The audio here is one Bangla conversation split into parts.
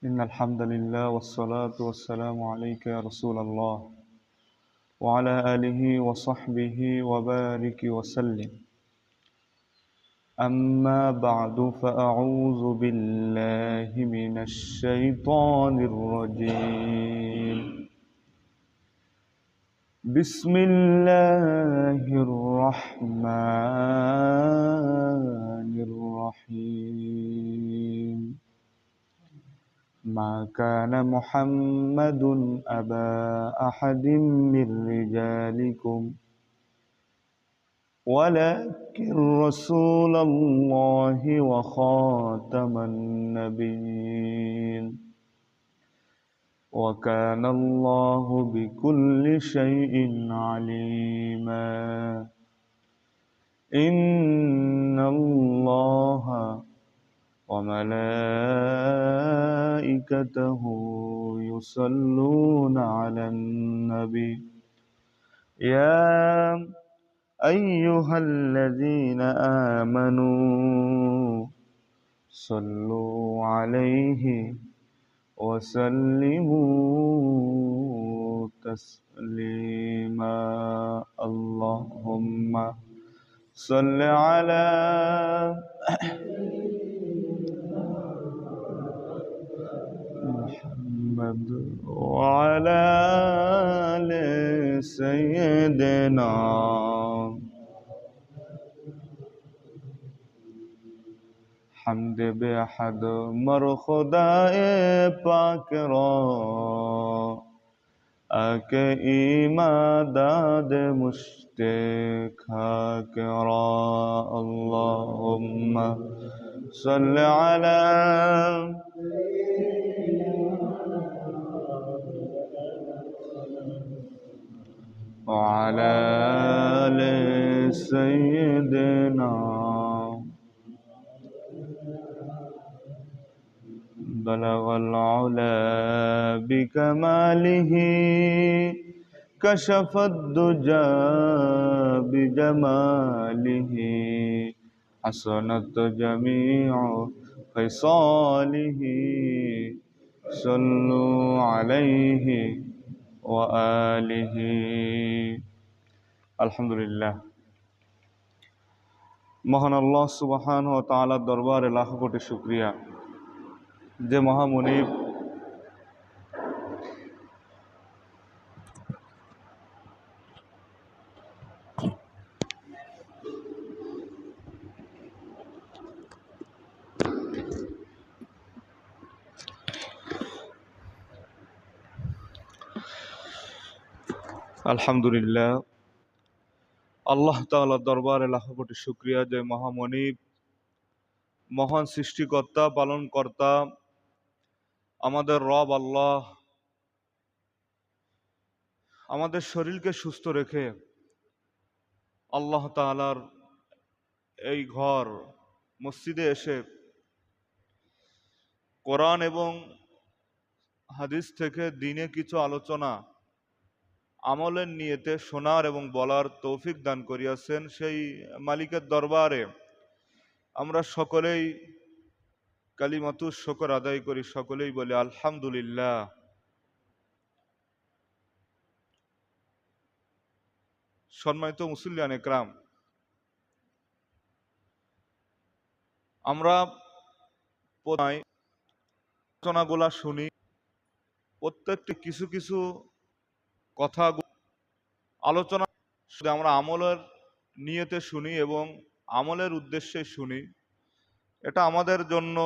إن الحمد لله والصلاة والسلام عليك يا رسول الله وعلى آله وصحبه وبارك وسلم. أما بعد فأعوذ بالله من الشيطان الرجيم. بسم الله الرحمن الرحيم. ما كان محمد أبا أحد من رجالكم ولكن رسول الله وخاتم النبيين وكان الله بكل شيء عليما. إن الله وملائكته يصلون على النبي يا أيها الذين آمنوا صلوا عليه وسلموا تسليما. اللهم صل على محمد وعلى آل سيدنا. حمد بحد مر خدائے پاک را آکے ایماداد مشت خاک را. اللهم صل على وعلى آل سيدنا. بلغ العلا بكماله كشف الدجى بجماله حسنت جميع خصاله. صلوا عليه وآله. আলহামদুলিল্লাহ। মহান আল্লাহ সুবহানাহু ওয়া তাআলার দরবারে লাখ কোটি শুকরিয়া, যে মহামনিব আলহামদুলিল্লাহ, আল্লাহ তাআলার দরবারে লাখ কোটি শুকরিয়া, যে মহামনিব, মহান সৃষ্টিকর্তা, পালনকর্তা, আমাদের রব আল্লাহ আমাদের শরীরকে সুস্থ রেখে আল্লাহ তাআলার এই ঘর মসজিদে এসে কোরআন এবং হাদিস থেকে দিনে কিছু আলোচনা আমলের নিয়তে শোনার এবং বলার তৌফিক দান করিয়াছেন, সেই মালিকের দরবারে আমরা সকলেই কালিমাতুশ শুকর আদায় করি, সকলেই বলি আলহামদুলিল্লাহ। সম্মানিত মুসল্লিয়ান একরাম, আমরা আলোচনাগুলা শুনি, প্রত্যেকটি কিছু কিছু কথা আলোচনা শুধু আমরা আমলের নিয়তে শুনি এবং আমলের উদ্দেশ্যে শুনি। এটা আমাদের জন্য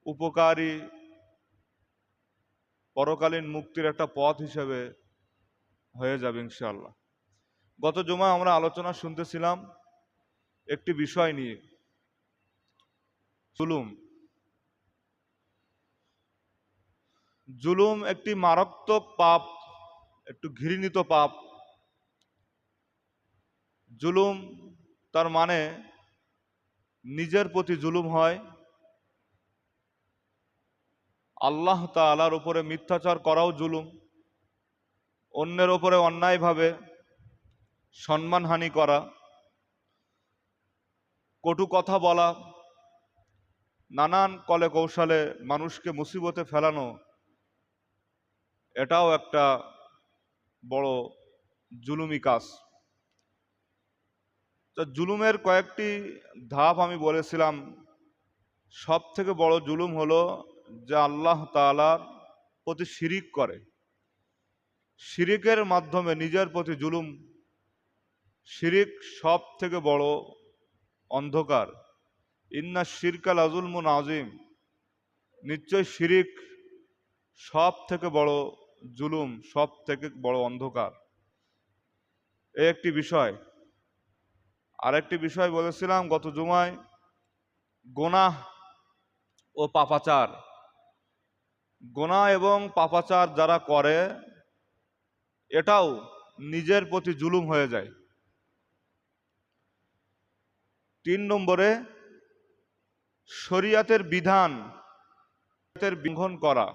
উপকারী, পরকালীন মুক্তির একটা পথ হিসেবে হয়ে যাবে ইনশাআল্লাহ। গত জুমা আমরা আলোচনা শুনতেছিলাম একটি বিষয় নিয়ে, জুলুম। জুলুম একটি মারাত্মক পাপ, একটু ঘৃণিত পাপ। জুলুম তার মানে নিজের প্রতি জুলুম হয়, আল্লাহ তাআলার উপরে মিথ্যাচার করাও জুলুম, অন্যের উপরে অন্যায়ভাবে সম্মানহানি করা, কটু কথা বলা, নানান কলে কৌশলে মানুষকে মুসিবতে ফেলানো, এটাও একটা বড় জুলুমি কাজ। তো জুলুমের কয়েকটি ধাপ আমি বলেছিলাম। সব থেকে বড় জুলুম হলো যে আল্লাহ তাআলার প্রতি শিরিক করে, শিরিকের মাধ্যমে নিজের প্রতি জুলুম। শিরিক সব থেকে বড় অন্ধকার। ইন্না শিরকা লাযুলমুন আযীম, নিশ্চয় শিরিক সব থেকে বড় জুলুম, সব থেকে বড় অন্ধকার। এই একটি বিষয়। আরেকটি বিষয় বলেছিলাম গত জুমায়, গুনাহ ও পাপাচার। গুনাহ এবং পাপাচার যারা করে, এটাও নিজের প্রতি জুলুম হয়ে যায়। 3 নম্বরে, শরীয়তের বিধান লঙ্ঘন করা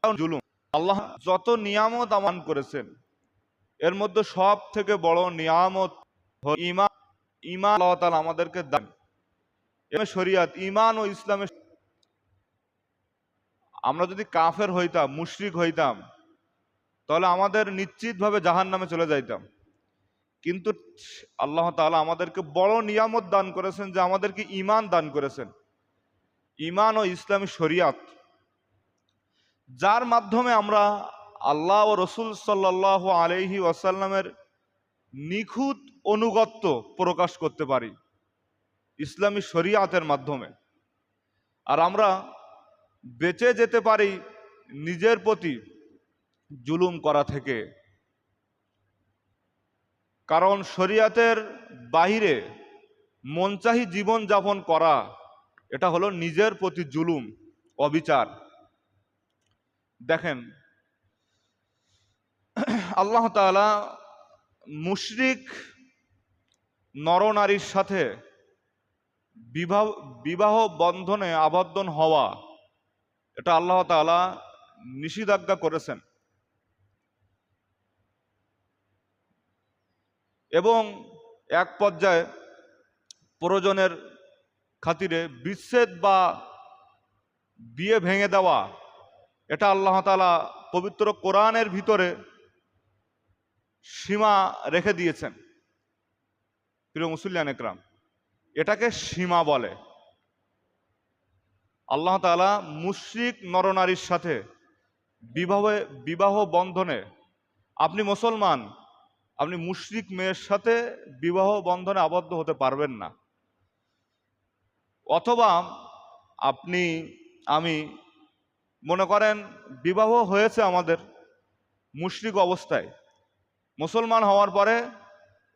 জুলুম। আল্লাহ যত নিয়ামত আমান করেছেন, এর মধ্যে সব থেকে বড় নিয়ামত ঈমান। ঈমান আল্লাহ তাআলা আমাদেরকে দান। শরীয়ত, ঈমান ও ইসলামের। আমরা যদি কাফের হইতাম, মুশরিক হইতাম, তাহলে আমাদের নিশ্চিতভাবে জাহান্নামে চলে যাইতাম। কিন্তু আল্লাহ তাআলা আমাদেরকে বড় নিয়ামত দান করেছেন, যে আমাদেরকে ঈমান দান করেছেন। ঈমান ও ইসলামী শরীয়ত, যার মাধ্যমে আমরা আল্লাহ ও রসুল সাল্লাল্লাহু আলাইহি ওয়াসাল্লামের নিখুঁত অনুগত্য প্রকাশ করতে পারি ইসলামী শরীয়তের মাধ্যমে। আর আমরা বেঁচে যেতে পারি নিজের প্রতি জুলুম করা থেকে। কারণ শরীয়তের বাহিরে মনচাহি জীবন যাপন করা, এটা হলো নিজের প্রতি জুলুম, অবিচার। দেখেন, আল্লাহ তাআলা মুশরিক নরনারীর সাথে বিবাহ বিবাহ বন্ধনে আবদ্ধ হওয়া, এটা আল্লাহ তাআলা নিষেধাজ্ঞা করেছেন। এবং এক পর্যায়ে প্রয়োজনের খাতিরে বিচ্ছেদ বা বিয়ে ভেঙে দেওয়া, এটা আল্লাহ তাআলা পবিত্র কোরআনের ভিতরে সীমা রেখে দিয়েছেন। প্রিয় মুসলিয়ান একরাম, এটাকে সীমা বলে। আল্লাহ তাআলা মুশরিক নরনারীর সাথে বিবাহ বন্ধনে, আপনি মুসলমান, আপনি মুশরিক মেয়ের সাথে বিবাহ বন্ধনে আবদ্ধ হতে পারবেন না। অথবা আপনি, আমি, মনে করেন বিবাহ হয়েছে আমাদের মুশরিক অবস্থায়, মুসলমান হওয়ার পরে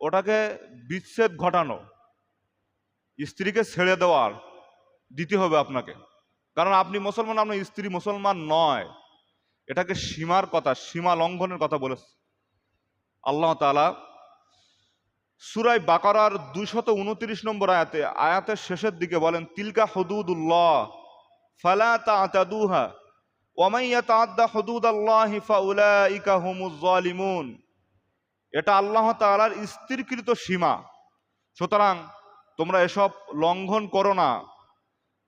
ওটাকে বিচ্ছেদ ঘটানো, স্ত্রীকে ছেড়ে দেওয়ার দিতে হবে আপনাকে। কারণ আপনি মুসলমান, আপনার স্ত্রী মুসলমান নয়। এটাকে সীমার কথা, সীমা লঙ্ঘনের কথা বলেছে আল্লাহ তাআলা সূরা বাকারার 229 নম্বর আয়াতের শেষের দিকে বলেন, তিলকা হুদুদুল্লাহ ফালা তা'তাদুহা ওয়া মান ইয়াতাআদ্দা হুদুদাল্লাহি ফাউলাইকা হুমুজ জালিমুন। এটা আল্লাহ তাআলার স্থিরকৃত সীমা, সুতরাং তোমরা এসব লঙ্ঘন করো না।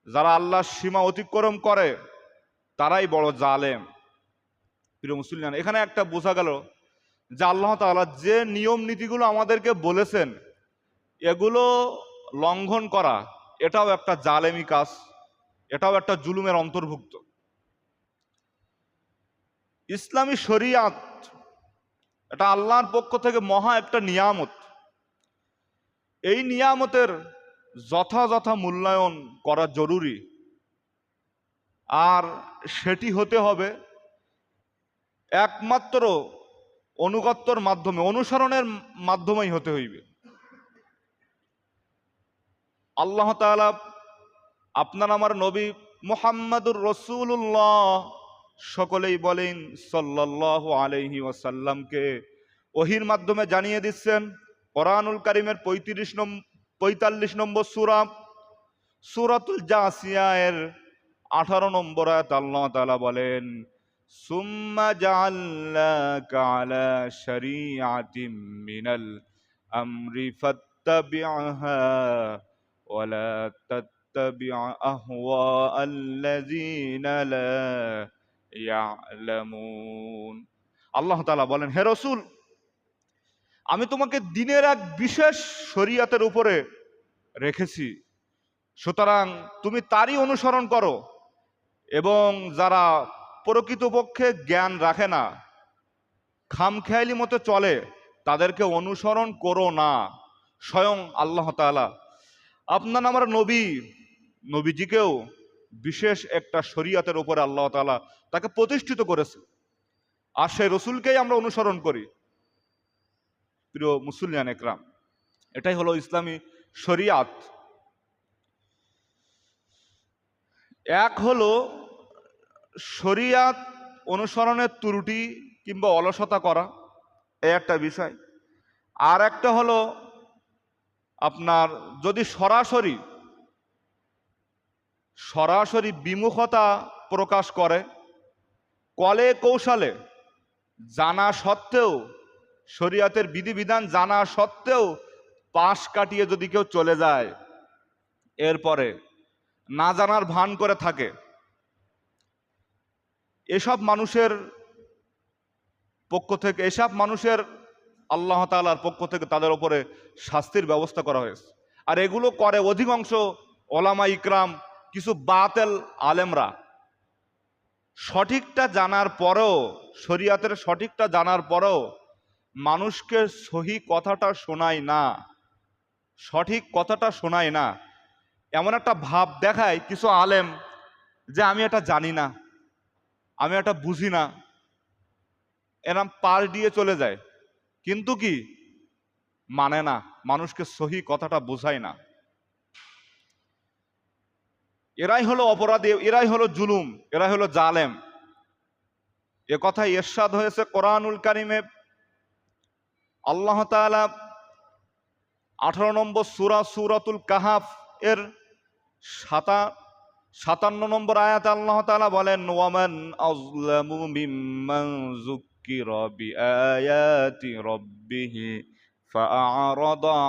যারা আল্লাহর সীমা অতিক্রম করে তারাই বড় জালেম। প্রিয় মুসলিম, এখানে একটা বোঝা গেল যে আল্লাহ তাআলা যে নিয়ম নীতিগুলো আমাদেরকে বলেছেন, এগুলো লঙ্ঘন করা, এটাও একটা জালেমি কাজ, এটাও একটা জুলুমের অন্তর্ভুক্ত। ইসলামী শরীয়ত, এটা আল্লাহর পক্ষ থেকে মহা একটা নিয়ামত। এই নিয়ামতের যথাযথ মূল্যায়ন করা জরুরি। আর সেটি হতে হবে একমাত্র অনুগত্যর মাধ্যমে, অনুসরণের মাধ্যমেই হতে হইবে। আল্লাহ তাআলা আপনার আমার নবী মুহাম্মাদুর রাসূলুল্লাহ সকলেই বলেন সাল্লাল্লাহু আলাইহি ওয়াসাল্লামকে ওহীর মাধ্যমে জানিয়ে দিচ্ছেন। কোরআনুল কারীমের 45 নম্বর সূরা, সূরাতুল জাসিয়া এর 18 নম্বর আয়াত আল্লাহ তাআলা বলেন, সুম্মা জাআলনাকা আলা শরীআতিম মিনাল আমরি ফাত্তাবি'হা ওয়া লা তাত্তাবি' আহওয়াআল্লাযীনা লা ইয়া'লামুন। আল্লাহ তাআলা বলেন, হে রাসূল, আমি তোমাকে দ্বীনের এক বিশেষ শরীয়তের উপরে রেখেছি, সুতরাং তুমি তারই অনুসরণ করো, এবং যারা প্রকৃতপক্ষে জ্ঞান রাখে না, খামখেয়ালি মতো চলে, তাদেরকে অনুসরণ করো না। স্বয়ং আল্লাহ তাআলা আপনার আমার নবীজিকেও বিশেষ একটা শরীয়তের উপরে আল্লাহ তাআলা তাকে প্রতিষ্ঠিত করেছে, আর সেই রসুলকেই আমরা অনুসরণ করি। প্রিয় মুসলিয়ান একরাম, এটাই হলো ইসলামী শরিয়াত। এক হলো শরিয়াত অনুসরণের ত্রুটি কিংবা অলসতা করা, এই একটা বিষয়। আর একটা হলো আপনার যদি সরাসরি বিমুখতা প্রকাশ করে, কলে কৌশলে জানা সত্ত্বেও, শরিয়াতের বিধিবিধান জানা সত্ত্বেও পাশ কাটিয়ে যদি কেউ চলে যায়, এরপরে না জানার ভান করে থাকে, এসব মানুষের আল্লাহ তাআলার পক্ষ থেকে তাদের উপরে শাস্তির ব্যবস্থা করা হয়েছে। আর এগুলো করে অধিকাংশ ওলামা ইকরাম, কিছু বাতেল আলেমরা। সঠিকটা জানার পরেও, শরিয়াতের সঠিকটা জানার পরেও মানুষকে সহি কথাটা শোনায় না, সঠিক কথাটা শোনায় না। এমন একটা ভাব দেখায় কিছু আলেম যে আমি এটা জানি না, আমি এটা বুঝি না, এরম পার দিয়ে চলে যায়, কিন্তু কি মানে না, মানুষকে সহি কথাটা বোঝায় না। এরাই হলো অপরাধী, এরাই হলো জুলুম, এরাই হলো জালেম। এ কথা ইরশাদ হয়েছে কোরআনুল কারিমে। আল্লাহ তাআলা 18 নম্বর সূরা সূরাতুল কাহাফ এর 57 নম্বর আয়াতে আল্লাহ তাআলা বলেন, ওয়ামান আযলামু মিম্মান যুক্কিরা বিআয়াতি রাব্বিহি ফাআরাদা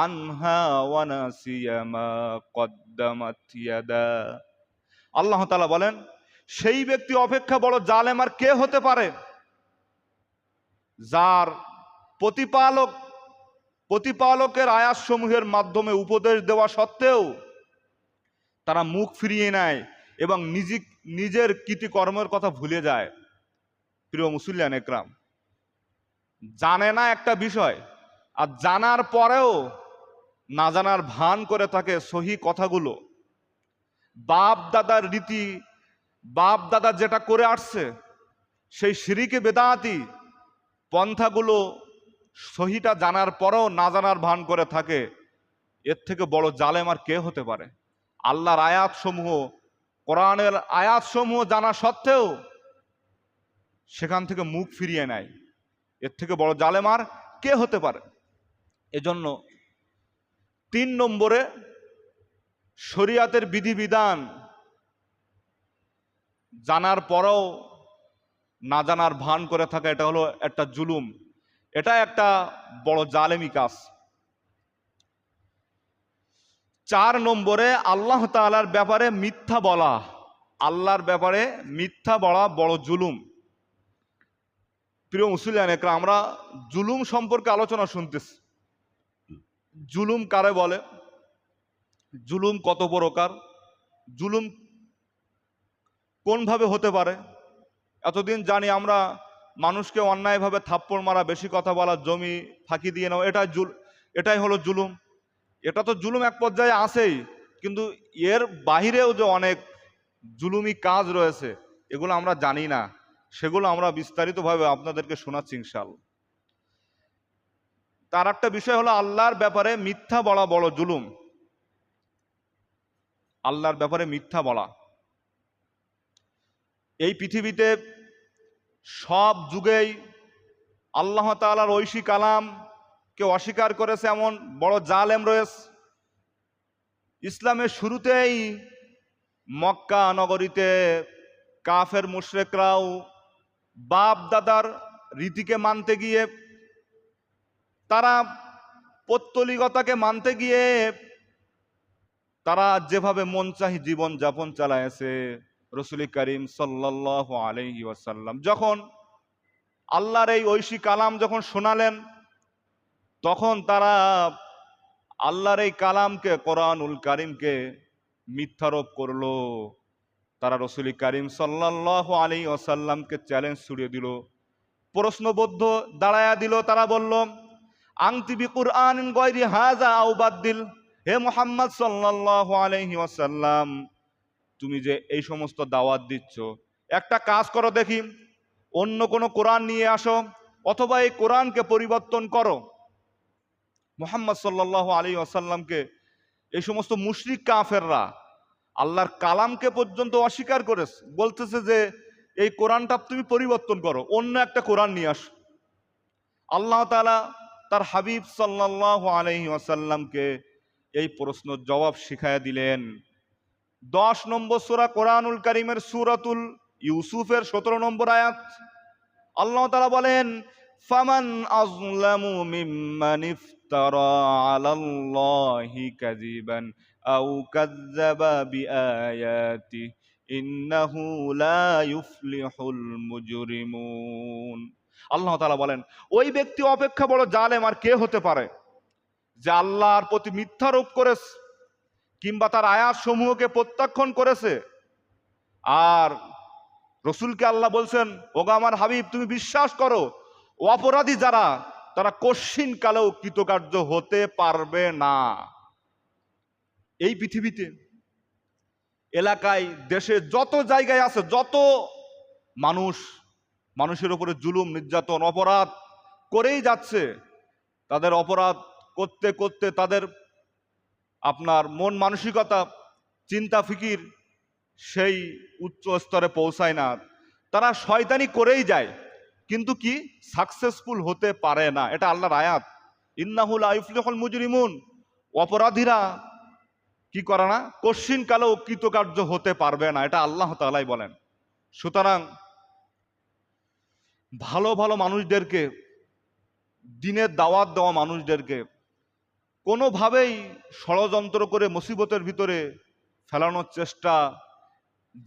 আনহা ওয়া নাসিয়া মা কদ্দামাত ইয়াদা। আল্লাহ তাআলা বলেন, সেই ব্যক্তি অপেক্ষা বড় জালেম আর কে হতে পারে, যার প্রতিপালকের আয়াতসমূহের মাধ্যমে উপদেশ দেওয়া সত্ত্বেও তারা মুখ ফিরিয়ে নেয় এবং নিজের কৃতিকর্মের কথা ভুলে যায়। প্রিয় মুসলিয়ান একরাম, জানে না একটা বিষয়, আর জানার পরেও না জানার ভান করে থাকে সহি কথাগুলো। বাপ দাদার রীতি, বাপ দাদা যেটা করে আসছে, সেই শিরকে বেদাতি পন্থাগুলো সহিটা জানার পরেও না জানার ভান করে থাকে, এর থেকে বড় জালেম আর কে হতে পারে? আল্লাহর আয়াতসমূহ, কোরআনের আয়াতসমূহ জানা সত্ত্বেও সেখান থেকে মুখ ফিরিয়ে নেয়, এর থেকে বড় জালেম আর কে হতে পারে? এজন্য 3 নম্বরে শরিয়াতের বিধিবিধান জানার পরেও না জানার ভান করে থাকা, এটা হলো একটা জুলুম, এটা একটা বড় জালেমি কাজ। 4 নম্বরে আল্লাহ তাআলার ব্যাপারে মিথ্যা বলা, আল্লাহর ব্যাপারে মিথ্যা বলা বড় জুলুম। প্রিয় মুসলিয়ান একরাম, আমরা জুলুম সম্পর্কে আলোচনা শুনতেছি। জুলুম কারে বলে, জুলুম কত প্রকার, জুলুম কোনভাবে হতে পারে? এতদিন জানি আমরা মানুষকে অন্যায়ভাবে থাপ্পড় মারা, বেশি কথা বলা, জমি ফাঁকি দিয়ে নেওয়া, এটাই হলো জুলুম। এটা তো জুলুম এক পর্যায়ে আসেই, কিন্তু এর বাহিরেও যে অনেক জুলুমি কাজ রয়েছে, এগুলো আমরা জানি না, সেগুলো আমরা বিস্তারিতভাবে আপনাদেরকে শোনাচ্ছি ইনশাআল্লাহ। তার একটা বিষয় হলো আল্লাহর ব্যাপারে মিথ্যা বলা বড় জুলুম। আল্লাহর ব্যাপারে মিথ্যা বলা, এই পৃথিবীতে সব যুগেই আল্লাহ তাআলার ঐশী কালামকে অস্বীকার করেছে এমন বড় জালেম রয়েছে। ইসলামের শুরুতেই মক্কা নগরীতে কাফের মুশরিকরাও বাপ দাদার রীতিকে মানতে গিয়ে, তারা পৌত্তলিকতাকে মানতে গিয়ে তারা যেভাবে মন চাহি জীবন যাপন চালায়েছে, রসুল করিম সাল্লাল্লাহু আলাইহি ওয়াসাল্লাম যখন আল্লাহর এই ঐশী কালাম যখন শোনালেন, তখন তারা আল্লাহর এই কালামকে, কোরআনুল কারিমকে মিথ্যারোপ করলো। তারা রসুল করিম সাল্লাল্লাহু আলাইহি ওয়াসাল্লামকে চ্যালেঞ্জ ছুড়িয়ে দিল, প্রশ্নবদ্ধ দাঁড়ায়া দিল। তারা বলল, আংতি বিকুরআনিন গায়রি হাযা আও বাদদিল, হে মুহাম্মদ সাল্লাল্লাহু আলাইহি ওয়াসাল্লাম, তুমি যে এই সমস্ত দাওয়াত দিচ্ছ, একটা কাজ করো দেখি, অন্য কোনো কোরআন নিয়ে আসো অথবা এই কোরআনকে পরিবর্তন করো। মুহাম্মদ সাল্লাল্লাহু আলাইহি ওয়াসাল্লামকে এই সমস্ত মুশরিক কাফেররা আল্লাহর কালামকে পর্যন্ত অস্বীকার করেছে, বলতেছে যে এই কোরআনটা তুমি পরিবর্তন করো, অন্য একটা কোরআন নিয়ে আসো। আল্লাহ তাআলা তার হাবিব সাল্লাল্লাহু আলাইহি ওয়াসাল্লামকে এই প্রশ্নের জবাব শিখায়া দিলেন। 10 নম্বর সূরা কোরআনুল কারীমের সূরাতুল ইউসুফের 17 নম্বর আয়াত, আল্লাহ তাআলা বলেন, ফামান আযলামু মিম্মান ইফতারা আলাল্লাহি কাযিবান আও কাযযাবা বিআয়াতিহি ইন্নাহু লা ইউফলিহুল মুজরিমুন। আল্লাহ তাআলা বলেন, ওই ব্যক্তি অপেক্ষা বড় জালেম আর কে হতে পারে যে আল্লাহর প্রতি মিথ্যারোপ করেছে কিংবা তার আয়াত সমূহকে প্রত্যাখ্যান করেছে। আর রসুলকে আল্লাহ বলছেন, ওগো আমার হাবিব তুমি বিশ্বাস করো, অপরাধী যারা তারা কশ্চিন কালেও কৃতকার্য হতে পারবে না। এই পৃথিবীতে এলাকায় দেশে যত জায়গায় আছে, যত মানুষের উপরে জুলুম নির্যাতন অপরাধ করেই যাচ্ছে, তাদের অপরাধ করতে করতে তাদের আপনার মন মানসিকতা চিন্তা ফিকির সেই উচ্চ স্তরে পৌঁছায় না, তারা শয়তানি করেই যায়, কিন্তু কি সাকসেসফুল হতে পারে না। এটা আল্লাহর আয়াত, ইন্নাহু লা ইউফলিহুল মুজরিমুন, অপরাধীরা কি করে না, কশ্চিন কালেও কৃতকার্য হতে পারবে না, এটা আল্লাহ তাআলাই বলেন। সুতরাং ভালো ভালো মানুষদেরকে, দিনের দাওয়াত দেওয়া মানুষদেরকে কোনোভাবেই ষড়যন্ত্র করে মুসিবতের ভিতরে ফেলানোর চেষ্টা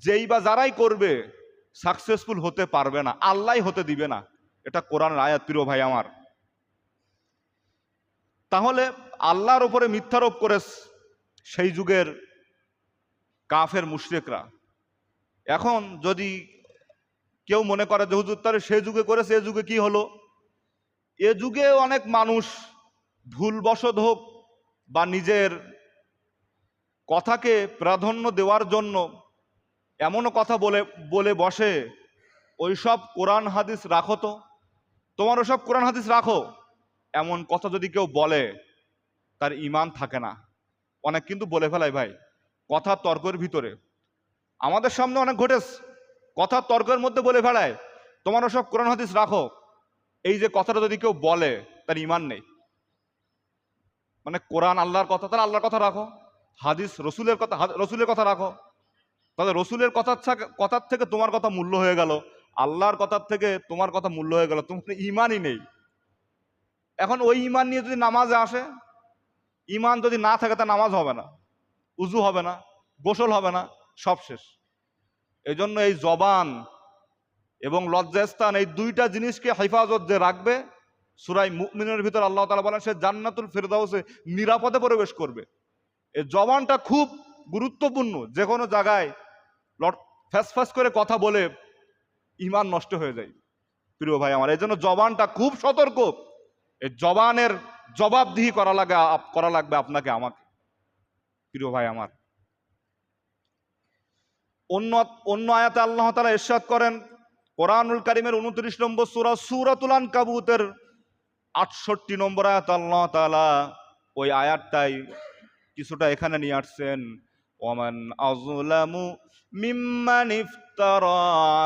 যেই বা যারাই করবে সাকসেসফুল হতে পারবে না, আল্লাহই হতে দিবে না। এটা কোরআনের আয়াত প্রিয় ভাই আমার। তাহলে আল্লাহর উপরে মিথ্যারোপ করে সেই যুগের কাফের মুশরিকরা, এখন যদি কেউ মনে করে যে হুজুর তারা সে যুগে করেছে, এ যুগে কি হলো? এ যুগে অনেক মানুষ ভুলবশত হোক বা নিজের কথাকে প্রাধান্য দেওয়ার জন্য এমনও কথা বলে বলে বসে, ওইসব কোরআন হাদিস রাখো, তো তোমার ওসব কোরআন হাদিস রাখো, এমন কথা যদি কেউ বলে তার ঈমান থাকে না। অনেক কিন্তু বলে ফেলায় ভাই, কথা তর্কের ভিতরে, আমাদের সামনে অনেক ঘটেছে, কথা তর্কের মধ্যে বলে ফেলায় তোমার ওসব কোরআন হাদিস রাখো। এই যে কথাটা যদি কেউ বলে তার ঈমান নেই। মানে কোরআন আল্লাহর কথা, তাহলে আল্লাহর কথা রাখো, হাদিস রসুলের কথা, রসুলের কথা রাখো। তাহলে রসুলের কথার থেকে তোমার কথা মূল্য হয়ে গেল, আল্লাহর কথার থেকে তোমার কথা মূল্য হয়ে গেল, তোমার ঈমানই নেই। এখন ওই ঈমান নিয়ে যদি নামাজে আসে, ঈমান যদি না থাকে তা নামাজ হবে না, উজু হবে না, গোসল হবে না, সব শেষ। এই জন্য এই জবান এবং লজ্জাস্থান, এই দুইটা জিনিসকে হেফাজত যে রাখবে, সূরা মুমিনের ভিতর আল্লাহ তাআলা বলেন সে জান্নাতুল ফেরদাউসে নিরাপদে প্রবেশ করবে। এই জবানটা খুব গুরুত্বপূর্ণ, যে কোনো জায়গায় ফ্যাস করে কথা বলে ঈমান নষ্ট হয়ে যায় প্রিয় ভাই আমার। এই জন্য জবানটা খুব সতর্ক, এই জবানের জবাবদিহি করা লাগবে আপনাকে আমাকে প্রিয় ভাই আমার। অন্য আয়াতে আল্লাহ তাআলা ইরশাদ করেন, কোরআনুল কারীমের 29 নম্বর সূরা সূরাতুল আনকাবুতের 68 নম্বর আয়াত, আল্লাহ তাআলা ওই আয়াতটাই কিছুটা এখানে নিয়ে আসছেন, ওয়ামান আযলামু মিম্মান ইফতারা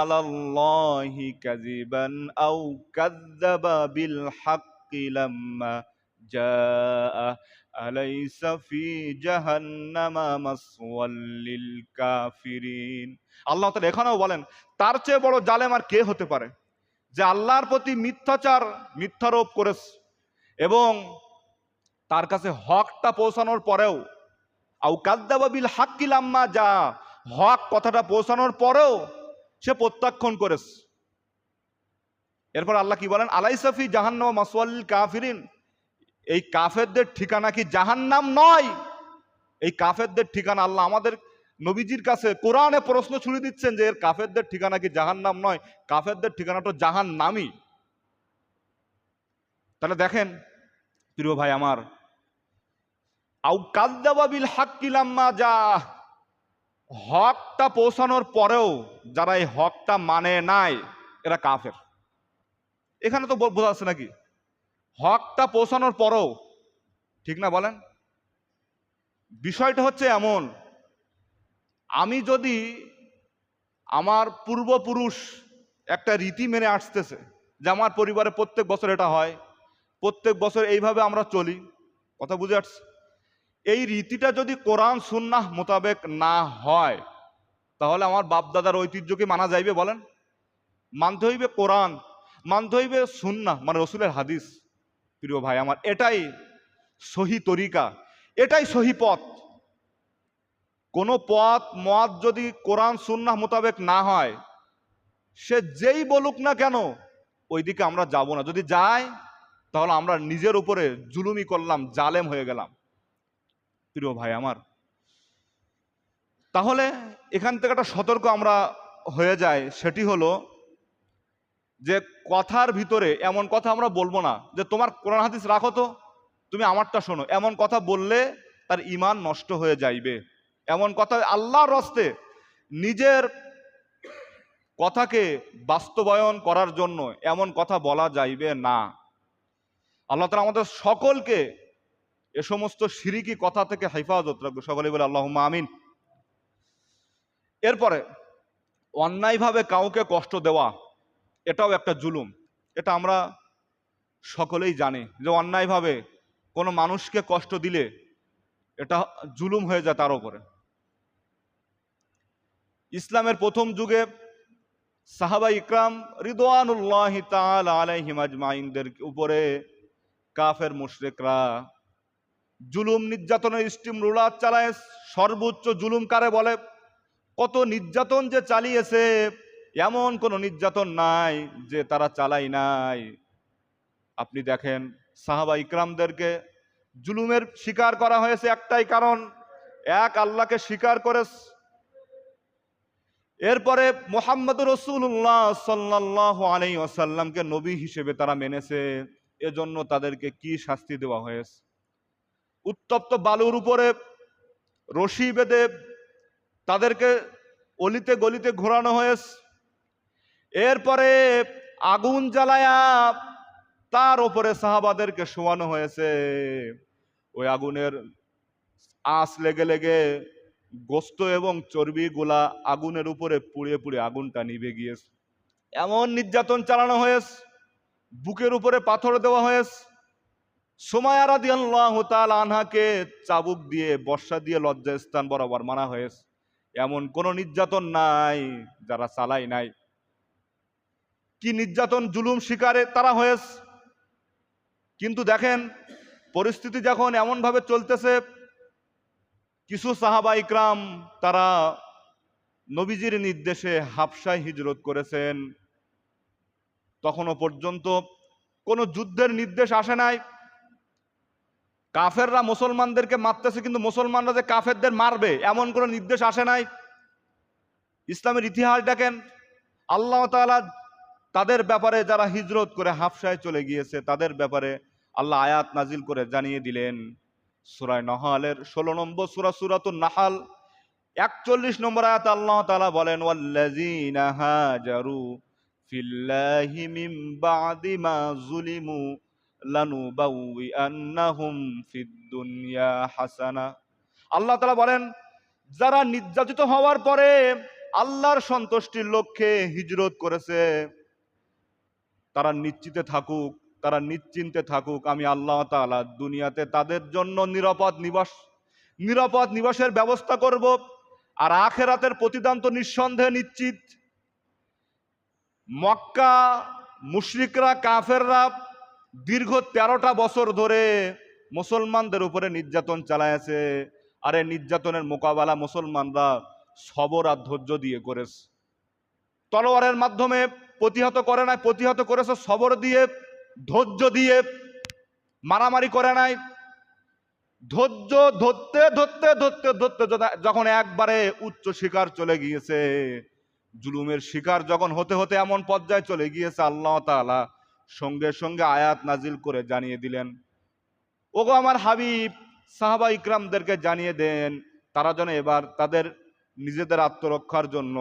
আলাল্লাহি কাযিবান আও কাযযাবা বিল হাক্কি লাম্মা জাআ আলাইসা ফি জাহান্নামা মাসওয়াল লিল কাফিরিন। আল্লাহ তাআলা এখানেও বলেন, তার চেয়ে বড় জালেম আর কে হতে পারে যে আল্লাহর প্রতি মিথ্যারোপ করেছে এবং তার কাছে হকটা পৌঁছানোর পরেও আও কাযযাবা বিল হাক্কি লাম্মা যা, হক কথাটা পৌঁছানোর পরেও সে প্রত্যাখ্যান করেছে। এরপর আল্লাহ কি বলেন, আলাইসা ফি জাহান্নাম মাসওয়াল লিল কাফিরিন, এই কাফেরদের ঠিকানা কি জাহান্নাম নয়? এই কাফেরদের ঠিকানা আল্লাহ আমাদের নবীজির কাছে কোরআনে প্রশ্ন ছুড়ে দিচ্ছেন যে এর কাফেরদের ঠিকানা কি জাহান্নাম নয়? কাফেরদের ঠিকানা তো জাহান্নামই। তাহলে দেখেন প্রিয় ভাই আমার, আও কাযযাবা বিল হাক্কি লাম্মা যা, হকটা পৌঁছানোর পরেও যারা এই হকটা মানে নাই এরা কাফের। এখানে তো বোঝা যাচ্ছে নাকি, হকটা পৌঁছানোর পরেও, ঠিক না বলেন? বিষয়টা হচ্ছে এমন, আমি যদি আমার পূর্বপুরুষ একটা রীতি মেনে আসতেছে যে আমার পরিবারে প্রত্যেক বছর এটা হয়, প্রত্যেক বছর এইভাবে আমরা চলি, কথা বুঝে আসছে, এই রীতিটা যদি কোরআন সুন্নাহ মোতাবেক না হয় তাহলে আমার বাপদাদার ঐতিহ্য কি মানা যাইবে বলেন? মানতে হইবে কোরআন, মানতে হইবে সুন্নাহ মানে রসুলের হাদিস। প্রিয় ভাই আমার, এটাই সহি তরিকা, এটাই সহি পথ। কোন পথ মত যদি কোরআন সুন্নাহ মোতাবেক না হয়, সে যেই বলুক না কেন ওইদিকে আমরা যাব না। যদি যাই তাহলে আমরা নিজের উপরে জুলুমি করলাম, জালেম হয়ে গেলাম। প্রিয় ভাই আমার, তাহলে এখান থেকে একটা সতর্ক আমরা হয়ে যাই, সেটি হলো যে কথার ভিতরে এমন কথা আমরা বলবো না যে তোমার কোরআন হাদিস রাখো তো, তুমি আমারটা শোনো। এমন কথা বললে তার ঈমান নষ্ট হয়ে যাইবে। এমন কথা আল্লাহর রাস্তে নিজের কথাকে বাস্তবায়ন করার জন্য এমন কথা বলা যাইবে না। আল্লাহ তাআলা আমাদের সকলকে এ সমস্ত শিরিকি কথা থেকে হেফাজত রাখবে। সকলে বলে আল্লাহুম্মা আমিন। এরপরে অন্যায়ভাবে কাউকে কষ্ট দেওয়া, এটাও একটা জুলুম। এটা আমরা সকলেই জানি যে অন্যায়ভাবে কোনো মানুষকে কষ্ট দিলে এটা জুলুম হয়ে যায় তার উপরে। ইসলামের প্রথম যুগে সাহাবা ইকরাম রিদওয়ানুল্লাহি তাআলা আলাইহিম আজমাইনদের উপরে কাফের মুশরিকরা জুলুম নির্যাতনের স্টিম রোলার চালায়। সর্বোচ্চ জুলুম কারে বলে? কত নির্যাতন যে চালিয়েছে, এমন কোনো নির্যাতন নাই যে তারা চালাই নাই। আপনি দেখেন সাহাবা ইকরামদেরকে জুলুমের শিকার করা হয়েছে একটাই কারণ, এক আল্লাহকে স্বীকার করে। এরপরে মুহাম্মদুর রাসূলুল্লাহ সাল্লাল্লাহু আলাইহি ওয়াসাল্লামকে নবী হিসেবে তারা মেনেছে, এজন্য তাদেরকে কি শাস্তি দেওয়া হয়েছে? উত্তপ্ত বালুর উপরে রশি বেঁধে তাদেরকে অলিতে গলিতে ঘোরানো হয়েছে। এরপরে আগুন জ্বালায়া তার উপরে সাহাবাদেরকে শোয়ানো হয়েছে। ওই আগুনের আঁচ লেগে লেগে গোস্ত এবং চর্বিগুলা আগুনের উপরে পুড়ে পুড়ে আগুনটা নিভে গিয়েছে। এমন নির্যাতন চালানো হয়েছে, বুকের উপরে পাথর দেওয়া হয়েছে। সুমাইয়া রাদিয়াল্লাহু তাআলা আনহাকে চাবুক দিয়ে বর্ষা দিয়ে লজ্জাস্থান বরাবর মারা হয়েছে। এমন কোন নির্যাতন নাই যারা চালাই নাই। কি নির্যাতন জুলুম শিকারে তারা হয়েছে। কিন্তু দেখেন পরিস্থিতি যখন এমন ভাবে চলতেছে, কিছু সাহাবা ইকরাম তারা নবীজির নির্দেশে হাবশায় হিজরত করেছেন। তখনও পর্যন্ত কোনো যুদ্ধের নির্দেশ আসে নাই। কাফেররা মুসলমানদেরকে মারতেছে, কিন্তু মুসলমানরা যে কাফেরদের মারবে এমন কোনো নির্দেশ আসে নাই। ইসলামের ইতিহাস দেখেন, আল্লাহ তাআলা তাদের ব্যাপারে যারা হিজরত করে হাবশায় চলে গিয়েছে তাদের ব্যাপারে আল্লাহ আয়াত নাজিল করে জানিয়ে দিলেন। সূরা নাহালের 16 নম্বর সূরা, সূরাতুন নাহাল 41 নম্বর আয়াত আল্লাহ তাআলা বলেন, ওয়াল্লাযীনা হাজারু ফিল্লাহি মিন বা'দি মা যুলিমু লানুবাউইআন্নাহুম ফিদ দুনিয়া হাসানা। আল্লাহ তাআলা বলেন, যারা নির্যাতিত হওয়ার পরে আল্লাহর সন্তুষ্টির লক্ষ্যে হিজরত করেছে তারা নিশ্চিতে থাকুক, তারা নিশ্চিন্তে থাকুক, আমি আল্লাহ তাআলা দুনিয়াতে তাদের জন্য নিরাপদ নিবাসের ব্যবস্থা করব। আর আখিরাতের প্রতিদান তো নিঃসন্দেহে নিশ্চিত। মক্কা মুশরিকরা কাফেররা দীর্ঘ 13টা বছর ধরে মুসলমানদের উপরে নির্যাতন চালায়েছে। আরে নির্যাতনের মোকাবেলা মুসলমানরা সবর আর ধৈর্য দিয়ে করেছে। তলোয়ারের মাধ্যমে প্রতিহত করে নাই, প্রতিহত করেছে সবর দিয়ে, ধৈর্য দিয়ে। মারামারি করে নাই, ধৈর্য ধরতে ধরতে ধরতে ধরতে যখন একবারে উচ্চ শিকার চলে গিয়েছে, জুলুমের শিকার যখন হতে হতে এমন পর্যায়ে চলে গিয়েছে, আল্লাহ তাআলা সঙ্গে সঙ্গে আয়াত নাজিল করে জানিয়ে দিলেন, ওগো আমার হাবিব, সাহাবা ইকরামদেরকে জানিয়ে দেন তারা যেন এবার তাদের নিজেদের আত্মরক্ষার জন্য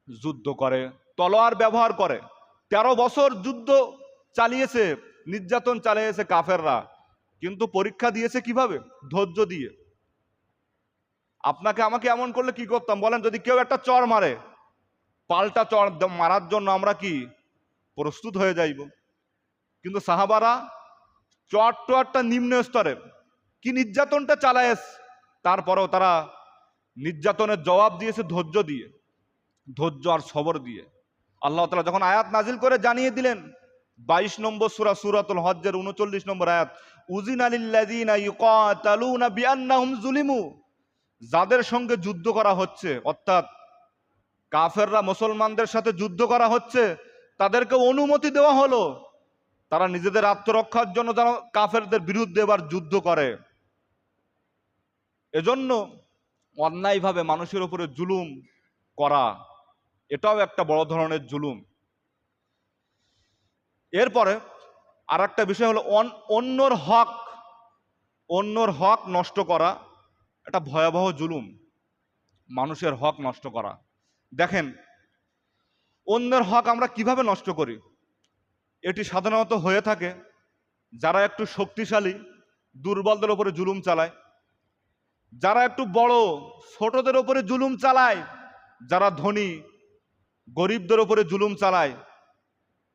যুদ্ধ করে, তলোয়ার ব্যবহার করে। 13 বছর যুদ্ধ চালিয়েছে, নির্যাতন চালিয়েছে কাফেররা, কিন্তু পরীক্ষা দিয়েছে কিভাবে? ধৈর্য দিয়ে। আপনাকে আমাকে এমন করলে কি করতাম বলেন? যদি কেউ একটা চড় মারে, পাল্টা চড় মারার জন্য আমরা কি প্রস্তুত হয়ে যাইব? কিন্তু সাহাবারা চড়টা নিম্ন স্তরের, কি নির্যাতনটা চালায়, তারপরেও তারা নির্যাতনের জবাব দিয়েছে ধৈর্য দিয়ে, ধৈর্য আর সবর দিয়ে। আল্লাহ তাআলা যখন আয়াত নাজিল করে জানিয়ে দিলেন, 22 নম্বর সূরা, সূরাতুল হজ্জের 39 নম্বর আয়াত, উযিনা লিল্লাযিনা ইউকাতালুনা বিআন্নাহুম যুলিমু, যাদের সঙ্গে যুদ্ধ করা হচ্ছে, অর্থাৎ কাফেররা মুসলমানদের সাথে যুদ্ধ করা হচ্ছে, তাদেরকে অনুমতি দেওয়া হলো তারা নিজেদের আত্মরক্ষার জন্য যেন কাফেরদের বিরুদ্ধে এবার যুদ্ধ করে। এজন্য অন্যায়ভাবে মানুষের উপরে জুলুম করা, এটাও একটা বড় ধরনের জুলুম। এরপরে আর একটা বিষয় হলো অন্যর হক নষ্ট করা, এটা ভয়াবহ জুলুম, মানুষের হক নষ্ট করা। দেখেন, অন্যের হক আমরা কিভাবে নষ্ট করি? এটি সাধারণত হয়ে থাকে যারা একটু শক্তিশালী দুর্বলদের উপরে জুলুম চালায়, যারা একটু বড় ছোটদের উপরে জুলুম চালায়, যারা ধনী গরিবদের উপরে জুলুম চালায়,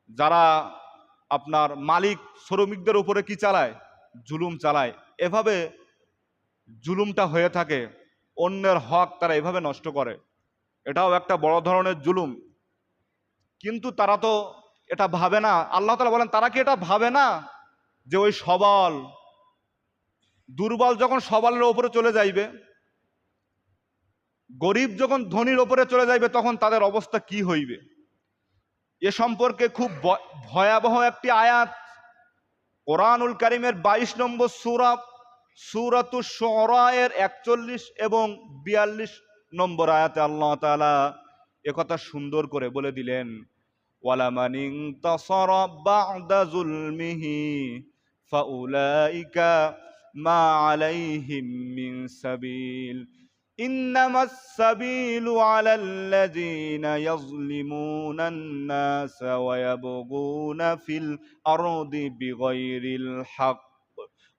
যারা আপনার মালিক শ্রমিকদের উপরে কি চালায়? জুলুম চালায়। এভাবে জুলুমটা হয়ে থাকে, অন্যের হক তারা এভাবে নষ্ট করে, এটাও একটা বড় ধরনের জুলুম। কিন্তু তারা তো এটা ভাবে না, আল্লাহ তাআলা বলেন তারা কি এটা ভাবে না যে ওই সবল দুর্বল যখন সবলের উপরে চলে যাইবে, গরিব যখন ধনীর উপরে চলে যাইবে, তখন তাদের অবস্থা কি হইবে? এ সম্পর্কে খুব ভয়াবহ একটি আয়াত কোরআনুল কারীমের 22 নম্বর সূরা, সূরাতুশ শুআরা এর 41 এবং 42 নম্বর আয়াতে আল্লাহ তাআলা একথা সুন্দর করে বলে দিলেন, ওয়ালামান ইনতাসারা বা'দা যুলমিহি ফাউলাইকা মা আলাইহিম মিন সাবিল ইন্নামাস সাবিলু আলাল্লাযীনা ইয়াযলিমুনান নাস ওয়া ইয়াবগুনা ফিল আরদি বিগাইরিল হক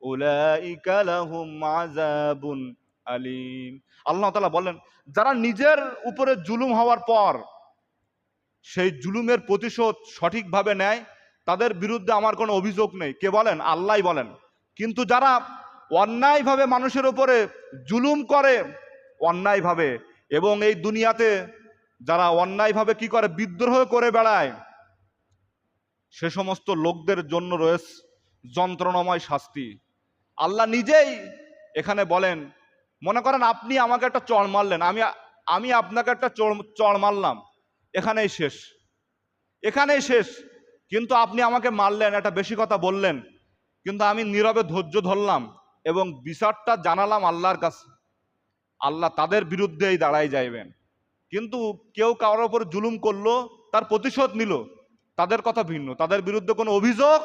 উলাইকা লাহুম আযাবুন আলীম। আল্লাহ তাআলা বলেন, যারা নিজের উপরে জুলুম হওয়ার পর সেই জুলুমের প্রতিশোধ সঠিকভাবে নেয়, তাদের বিরুদ্ধে আমার কোনো অভিযোগ নেই। কে বলেন? আল্লাহই বলেন। কিন্তু যারা অন্যায়ভাবে মানুষের উপরে জুলুম করে, অন্যায়ভাবে, এবং এই দুনিয়াতে যারা অন্যায়ভাবে কি করে? বিদ্রোহ করে বেড়ায়, সে সমস্ত লোকদের জন্য রয়েছে যন্ত্রণাময় শাস্তি। আল্লাহ নিজেই এখানে বলেন, মনে করেন আপনি আমাকে একটা চড় মারলেন, আমি আপনাকে একটা চড় মারলাম, এখানেই শেষ, এখানেই শেষ। কিন্তু আপনি আমাকে মারলেন, একটা বেশি কথা বললেন, কিন্তু আমি নীরবে ধৈর্য ধরলাম এবং বিচারটা জানালাম আল্লাহর কাছে, আল্লাহ তাদের বিরুদ্ধেই দাঁড়াই যাইবেন। কিন্তু কেউ কারোর উপর জুলুম করলো, তার প্রতিশোধ নিল, তাদের কথা ভিন্ন, তাদের বিরুদ্ধে কোনো অভিযোগ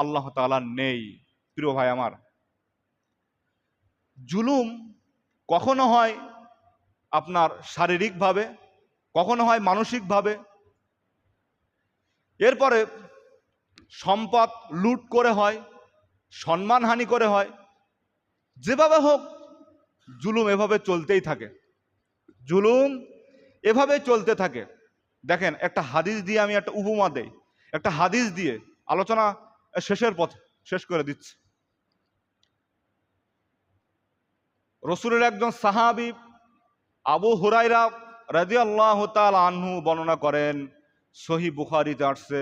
আল্লাহ তাআলার নেই। প্রিয় ভাই আমার, জুলুম কখনো হয় আপনার শারীরিকভাবে, কখনো হয় মানসিকভাবে, এরপরে সম্পদ লুট করে হয়, সম্মানহানি করে হয়, যেভাবে হোক জুলুম এভাবে চলতেই থাকে, জুলুম এভাবে চলতে থাকে। দেখেন, একটা হাদিস দিয়ে আমি একটা উপমা দেই, একটা হাদিস দিয়ে আলোচনা শেষের পথে শেষ করে দিচ্ছি। রাসূলের একজন সাহাবী আবু হুরায়রা রাদিয়াল্লাহু তাআলা আনহু বর্ণনা করেন, সহিহ বুখারীতে আসছে,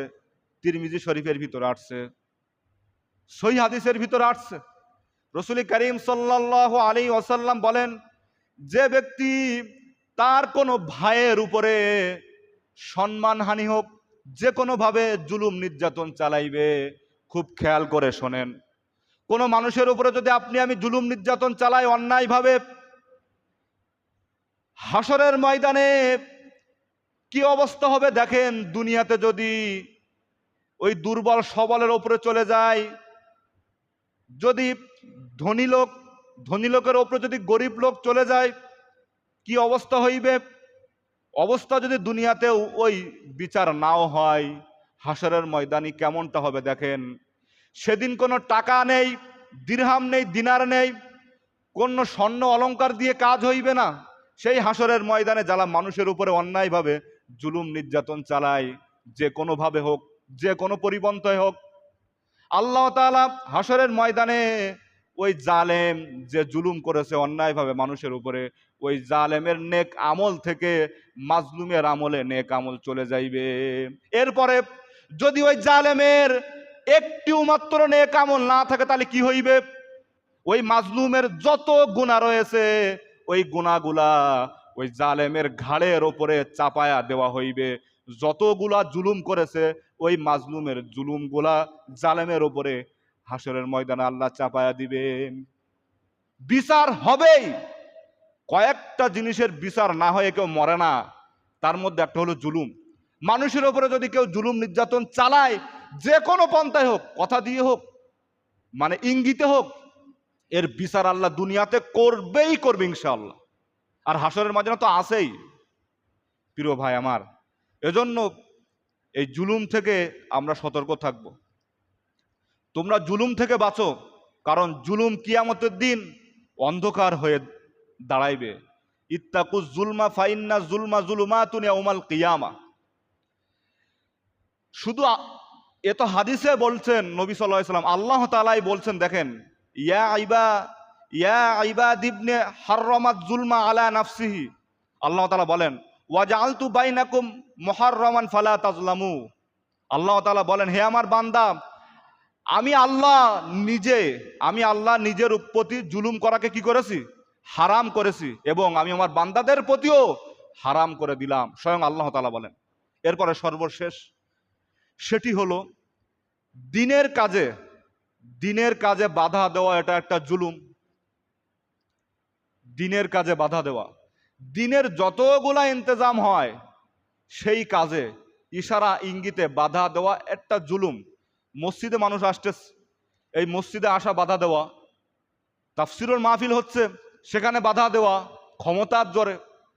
তিরমিজি শরীফের ভিতরে আসছে, সহিহ হাদিসের ভিতরে আসছে। রাসূল করিম সাল্লাল্লাহু আলাইহি ওয়াসাল্লাম বলেন, যে ব্যক্তি তার কোনো ভাইয়ের উপরে সম্মানহানি হোক, যে কোনোভাবে জুলুম নির্যাতন চালাইবে, খুব খেয়াল করে শোনেন, কোনো মানুষের উপরে যদি আপনি আমি জুলুম নির্যাতন চালাই অন্যায়ভাবে, হাসরের ময়দানে কি অবস্থা হবে দেখেন। দুনিয়াতে যদি ওই দুর্বল সবলের উপরে চলে যায়, যদি ধনী লোকের উপরে যদি গরিব লোক চলে যায়, কি অবস্থা হইবে। অবস্থা যদি দুনিয়াতেও ওই বিচার নাও হয়, হাসরের ময়দানে কেমনটা হবে দেখেন। সেদিন কোনো টাকা নেই, দিরহাম নেই, দিনার নেই, কোন স্বর্ণ অলংকার দিয়ে কাজ হইবে না। সেই হাসরের ময়দানে যারা মানুষের উপরে অন্যায়ভাবে জুলুম নির্যাতন চালায়, যে কোনোভাবে হোক, যে কোনো পরিপন্থায় হোক, আল্লাহ তাআলা হাসরের ময়দানে ওই জালেম যে জুলুম করেছে অন্যায়ভাবে মানুষের উপরে, ওই জালেমের নেক আমল থেকে মাজলুমের আমলে নেক আমল চলে যাইবে। এরপরে যদি ওই জালেমের একটিও মাত্র নেক আমল না থাকে, তাহলে কি হইবে। ওই মাজলুমের যত গুনাহ রয়েছে, ওই গুনাহগুলা ওই জালেমের ঘাড়ের ওপরে চাপায়া দেওয়া হইবে। যতগুলা জুলুম করেছে, ওই মাজলুমের জুলুমগুলা জালেমের ওপরে হাসরের ময়দানে আল্লাহ চাপায়া দিবে। বিচার হবেই। কয়েকটা জিনিসের বিচার না হয়ে কেউ মরে না, তার মধ্যে একটা হলো জুলুম। মানুষের ওপরে যদি কেউ জুলুম নির্যাতন চালায়, যে কোনো পন্থায় হোক, কথা দিয়ে হোক, মানে ইঙ্গিতে হোক, এর বিচার আল্লাহ দুনিয়াতে করবেই করবে ইনশাআল্লাহ। আর হাসরের ময়দানে তো আছেই। প্রিয় ভাই আমার, এজন্য এই জুলুম থেকে আমরা সতর্ক থাকব। তোমরা জুলুম থেকে বাঁচো, কারণ জুলুম কিয়ামতের দিন অন্ধকার হয়ে দাঁড়াইবে। ইত্তাকুজ জুলমা ফাইন্না জুলমা জুলুমাতুন ইয়াউমাল কিয়ামা। শুধু এ তো হাদিসে বলছেন নবী সাল্লাল্লাহু আলাইহি ওয়াসাল্লাম, আল্লাহ তাআলাই বলছেন। দেখেন, ইয়া ইবাদিবনে হাররামাত জুলমা আলা নাফসিহি। আল্লাহ তাআলা বলেন, ওয়াজআলতু বাইনাকুম মুহাররামান ফালা তাজলামু। আল্লাহ তাআলা বলেন, হে আমার বান্দা, আমি আল্লাহ নিজের প্রতি জুলুম করাকে কি করেছি, হারাম করেছি, এবং আমি আমার বান্দাদের প্রতিও হারাম করে দিলাম, স্বয়ং আল্লাহ তাআলা বলেন। এরপরে সর্বশেষ সেটি হলো দিনের কাজে বাধা দেওয়া। এটা একটা জুলুম। দিনের কাজে বাধা দেওয়া, দিনের যতগুলা ইন্তজাম হয় সেই কাজে ইশারা ইঙ্গিতে বাধা দেওয়া একটা জুলুম। মসজিদে মানুষ আসতেছে, এই মসজিদে আসা বাধা দেওয়া, তাফসিরুল মাহফিল হচ্ছে, সেখানে বাধা দেওয়া ক্ষমতার জোরে,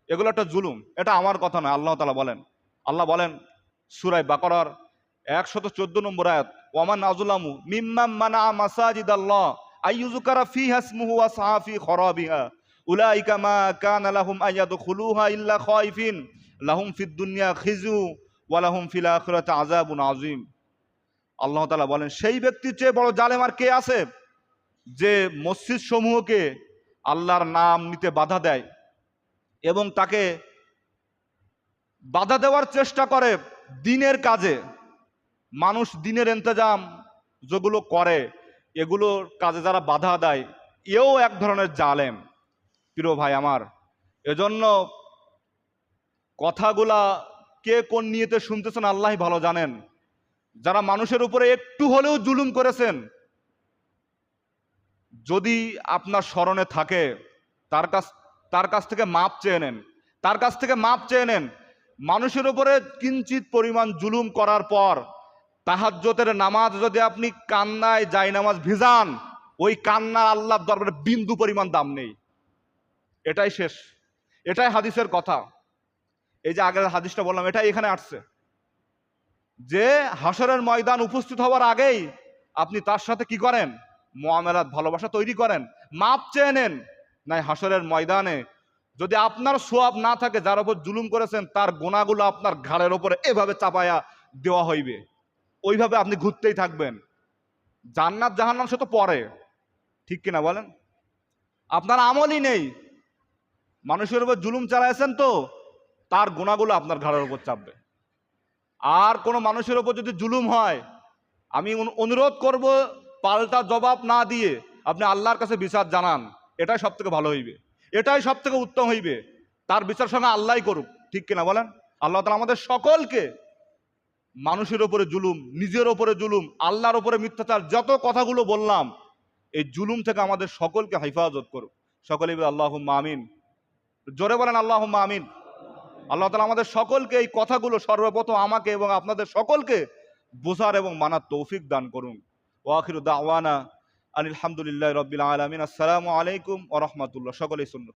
এগুলো একটা জুলুম। এটা আমার কথা নয়, আল্লাহ তাআলা বলেন। আল্লাহ বলেন সূরা বাকারার 114 নম্বর আয়াত, ওয়ামান আযলামু মিম্মান মানা মাসাজিদাল্লাহ আইয়ুযকারা ফিহা ইসমুহু ওয়া সাআ ফি খরাবিহা উলাইকা মা কানা লাহুম আইয়াদখুলুহা ইল্লা খায়ফিন লাহুম ফিদ দুনিয়া খিজু ওয়া লাহুম ফিল আখিরাতি আযাবুন আযীম। আল্লাহ তাআলা বলেন, সেই ব্যক্তির চেয়ে বড় জালেম আর কে আছে, যে মসজিদ সমূহকে আল্লাহর নাম নিতে বাধা দেয় এবং তাকে বাধা দেওয়ার চেষ্টা করে দিনের কাজে। মানুষ দিনের ইন্তজাম যেগুলো করে, এগুলোর কাজে যারা বাধা দেয়, এও এক ধরনের জালেম। প্রিয় ভাই আমার, এজন্য কথাগুলা কে কোন নিয়তে শুনতেছেন আল্লাহই ভালো জানেন। যারা মানুষের উপরে একটু হলেও জুলুম করেছেন, যদি আপনার স্মরণে থাকে, তার কাছ থেকে মাপ চেয়ে নেন, তার কাছ থেকে মাপ চেয়ে নেন। মানুষের উপরে কিঞ্চিত পরিমাণ জুলুম করার পর তাহাজ্জুদের নামাজ যদি আপনি কান্নায় জায়নামাজ ভিজান, ওই কান্নার আল্লাহর দরবারে বিন্দু পরিমাণ দাম নেই। এটাই শেষ, এটাই হাদিসের কথা। এই যে আগের হাদিসটা বললাম, এটাই এখানে আসছে, যে হাসরের ময়দান উপস্থিত হওয়ার আগেই আপনি তার সাথে কি করেন, মুআমালাত, ভালোবাসা তৈরি করেন, মাপ চেয়ে নেন। নাই হাসরের ময়দানে যদি আপনার সওয়াব না থাকে, যার উপর জুলুম করেছেন তার গুনাহগুলো আপনার ঘাড়ের উপরে এভাবে চাপায়া দেওয়া হইবে, ওইভাবে আপনি ঘুরতেই থাকবেন। জান্নাত জাহান্নাম সে তো পরে, ঠিক কিনা বলেন। আপনার আমলই নেই, মানুষের উপর জুলুম চালাইছেন, তো তার গুনাহগুলো আপনার ঘাড়ের উপর চাপবে। আর কোনো মানুষের উপর যদি জুলুম হয়, আমি অনুরোধ করব পাল্টা জবাব না দিয়ে আপনি আল্লাহর কাছে বিচার জানান, এটাই সব থেকে ভালো হইবে, এটাই সব থেকে উত্তম হইবে। তার বিচার সঙ্গে আল্লাহই করুক, ঠিক কিনা বলেন? আল্লাহ তাআলা আমাদের সকলকে মানুষের ওপরে জুলুম, নিজের ওপরে জুলুম, আল্লাহর ওপরে মিথ্যাচার, যত কথাগুলো বললাম, এই জুলুম থেকে আমাদের সকলকে হেফাজত করুক। সকলেই বলে আল্লাহুম্মা আমিন। জোরে বলেন আল্লাহুম্মা আমিন। আল্লাহ তাআলা আমাদের সকলকে এই কথাগুলো সর্বপ্রথম আমাকে এবং আপনাদের সকলকে বোঝার এবং মানার তৌফিক দান করুন। ওয়া আখিরু দাওয়ানা আনিল হামদুলিল্লাহি রাব্বিল আলামিন। আসসালামু আলাইকুম ওয়া রাহমাতুল্লাহ। সকলেই শুনুন।